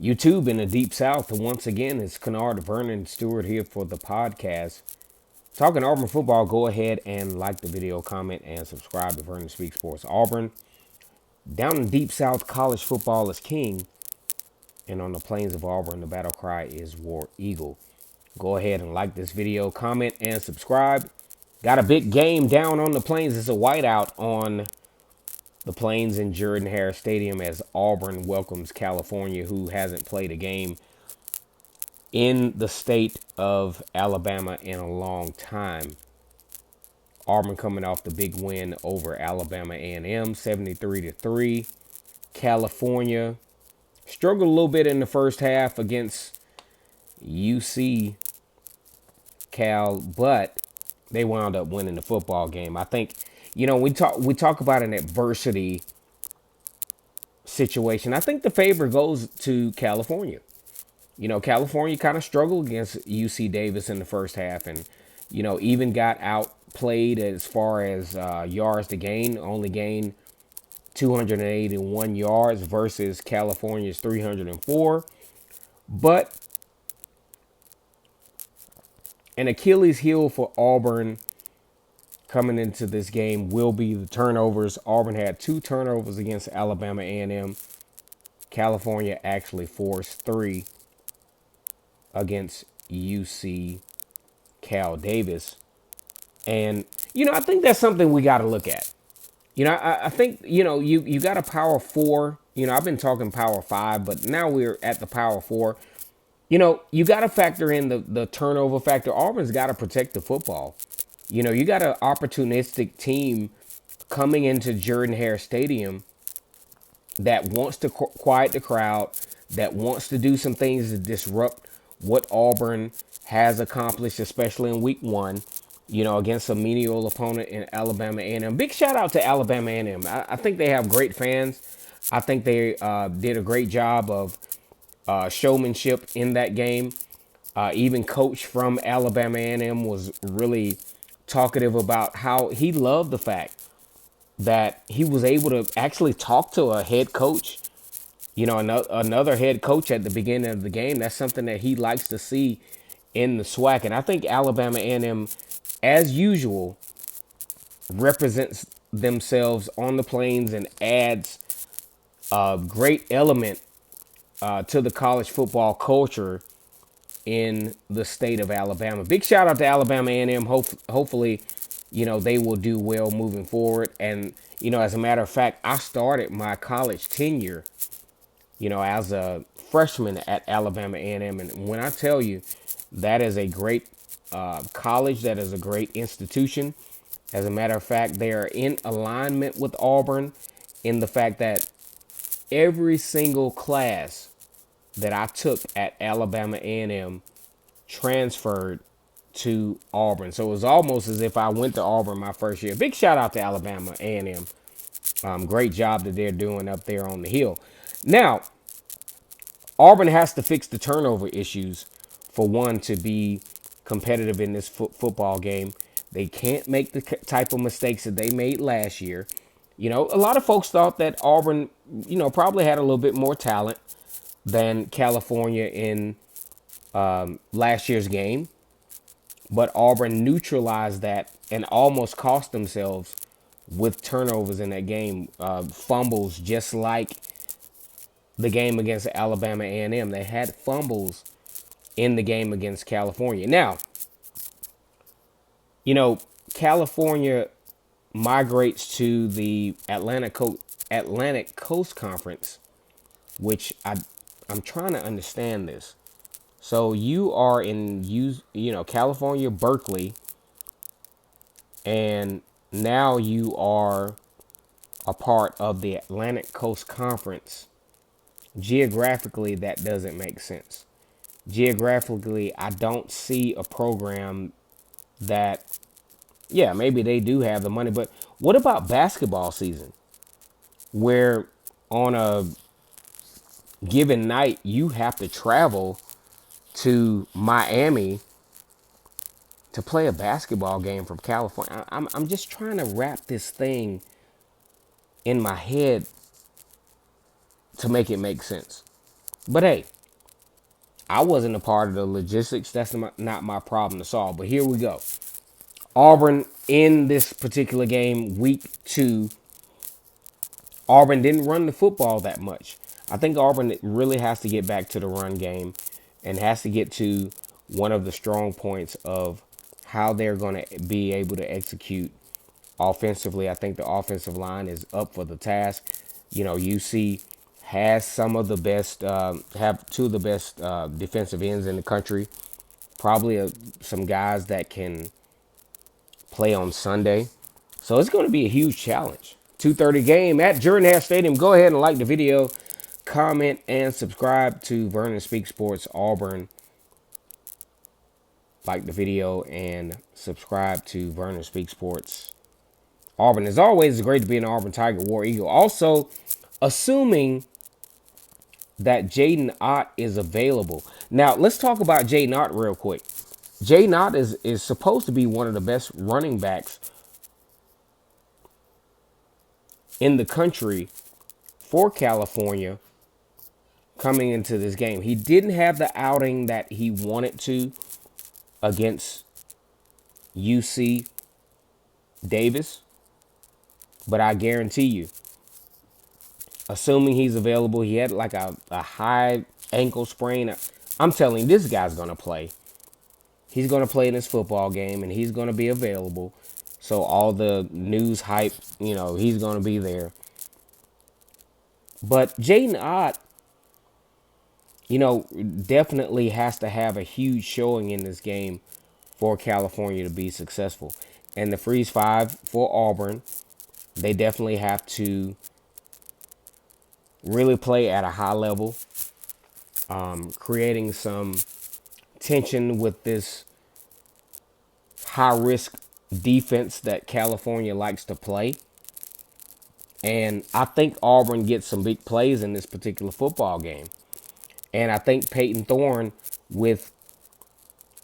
YouTube in the Deep South. Once again, it's Kennard Vernon Stewart here for the podcast. Talking Auburn football, go ahead and like the video, comment, and subscribe to Vernon Speaks Sports Auburn. Down in Deep South, college football is king. And on the plains of Auburn, the battle cry is War Eagle. Go ahead and like this video, comment, and subscribe. Got a big game down on the plains. It's a whiteout on the Plains in Jordan-Hare Stadium as Auburn welcomes California, who hasn't played a game in the state of Alabama in a long time. Auburn coming off the big win over Alabama A&M, 73-3. California struggled a little bit in the first half against UC Cal, but they wound up winning the football game. I think, we talk about an adversity situation. I think the favor goes to California. California kind of struggled against UC Davis in the first half and, even got outplayed as far as yards to gain, only gained 281 yards versus California's 304. But an Achilles heel for Auburn coming into this game will be the turnovers. Auburn had 2 turnovers against Alabama A&M. California actually forced 3 against UC Cal Davis. And, I think that's something we got to look at. I think, you got a power 4. I've been talking power 5, but now we're at the power 4. You got to factor in the turnover factor. Auburn's got to protect the football. You got an opportunistic team coming into Jordan-Hare Stadium that wants to quiet the crowd, that wants to do some things to disrupt what Auburn has accomplished, especially in week 1, against a menial opponent in Alabama A&M. Big shout out to Alabama A&M. I think they have great fans. I think they did a great job of showmanship in that game. Even coach from Alabama A&M was really talkative about how he loved the fact that he was able to actually talk to a head coach, another head coach at the beginning of the game. That's something that he likes to see in the SWAC. And I think Alabama A&M, as usual, represents themselves on the plains and adds a great element to the college football culture in the state of Alabama. Big shout out to Alabama A&M. Hopefully, they will do well moving forward. And, as a matter of fact, I started my college tenure, as a freshman at Alabama A&M. And when I tell you that is a great college, that is a great institution. As a matter of fact, they are in alignment with Auburn in the fact that every single class that I took at Alabama A&M transferred to Auburn. So it was almost as if I went to Auburn my first year. Big shout out to Alabama A&M. Great job that they're doing up there on the hill. Now, Auburn has to fix the turnover issues for one to be competitive in this football game. They can't make the type of mistakes that they made last year. A lot of folks thought that Auburn, probably had a little bit more talent than California in last year's game. But Auburn neutralized that and almost cost themselves with turnovers in that game. Fumbles, just like the game against Alabama A&M. They had fumbles in the game against California. Now, California migrates to the Atlantic Coast Conference, which I'm trying to understand this. So you are in California, Berkeley, and now you are a part of the Atlantic Coast Conference. Geographically, that doesn't make sense. Geographically, I don't see a program that, yeah, maybe they do have the money, but what about basketball season, where on a given night you have to travel to Miami to play a basketball game from California? I'm just trying to wrap this thing in my head to make it make sense. But hey, I wasn't a part of the logistics. That's not my problem to solve. But here we go. Auburn in this particular game, week 2, Auburn didn't run the football that much. I think Auburn really has to get back to the run game and has to get to one of the strong points of how they're going to be able to execute offensively. I think the offensive line is up for the task. You know, UC has some of the best, have two of the best defensive ends in the country. Probably some guys that can play on Sunday. So it's going to be a huge challenge. 2:30 game at Jordan-Hare Stadium. Go ahead and like the video, comment, and subscribe to Vernon Speak Sports Auburn. Like the video and subscribe to Vernon Speak Sports Auburn. As always, it's great to be an Auburn Tiger War Eagle. Also, assuming that Jaden Ott is available. Now, let's talk about Jaden Ott real quick. Jaden Ott is supposed to be one of the best running backs in the country for California coming into this game. He didn't have the outing that he wanted to against UC Davis, but I guarantee you, assuming he's available, he had like a high ankle sprain. I'm telling you, this guy's going to play. He's going to play in this football game, and he's going to be available. So all the news hype, you know, he's going to be there. But Jaden Ott, you know, definitely has to have a huge showing in this game for California to be successful. And the Freeze 5 for Auburn, they definitely have to really play at a high level, creating some tension with this high-risk defense that California likes to play. And I think Auburn gets some big plays in this particular football game. And I think Peyton Thorne, with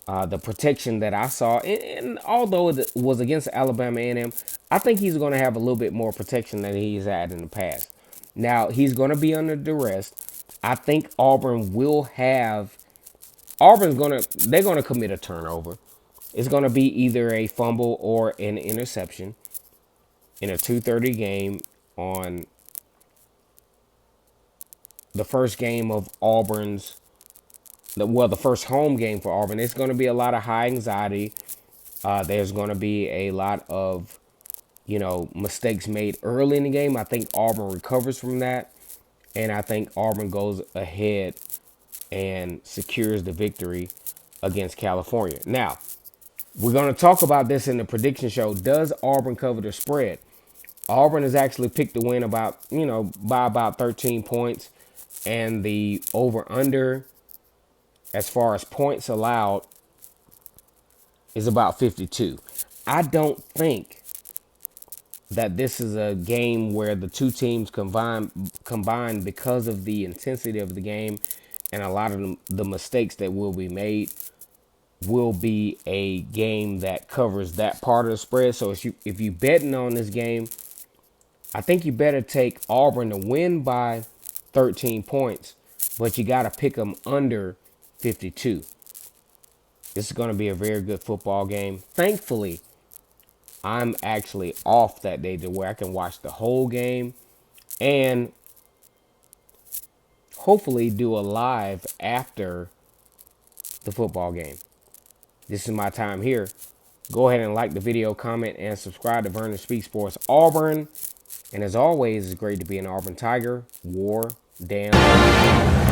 the protection that I saw, and although it was against Alabama A&M, I think he's going to have a little bit more protection than he's had in the past. Now, he's going to be under duress. I think Auburn will have, they're going to commit a turnover. It's going to be either a fumble or an interception in a 2:30 game on the first game of Auburn's, the first home game for Auburn. It's going to be a lot of high anxiety. There's going to be a lot of, you know, mistakes made early in the game. I think Auburn recovers from that. And I think Auburn goes ahead and secures the victory against California. Now, we're going to talk about this in the prediction show. Does Auburn cover the spread? Auburn has actually picked the win about, you know, by about 13 points. And the over-under, as far as points allowed, is about 52. I don't think that this is a game where the two teams combine because of the intensity of the game and a lot of the mistakes that will be made will be a game that covers that part of the spread. So if you betting on this game, I think you better take Auburn to win by 13 points, but you got to pick them under 52. This is going to be a very good football game. Thankfully, I'm actually off that day to where I can watch the whole game and hopefully do a live after the football game. This is my time here. Go ahead and like the video, comment, and subscribe to Vernon Speak Sports Auburn. And as always, it's great to be an Auburn Tiger. War down.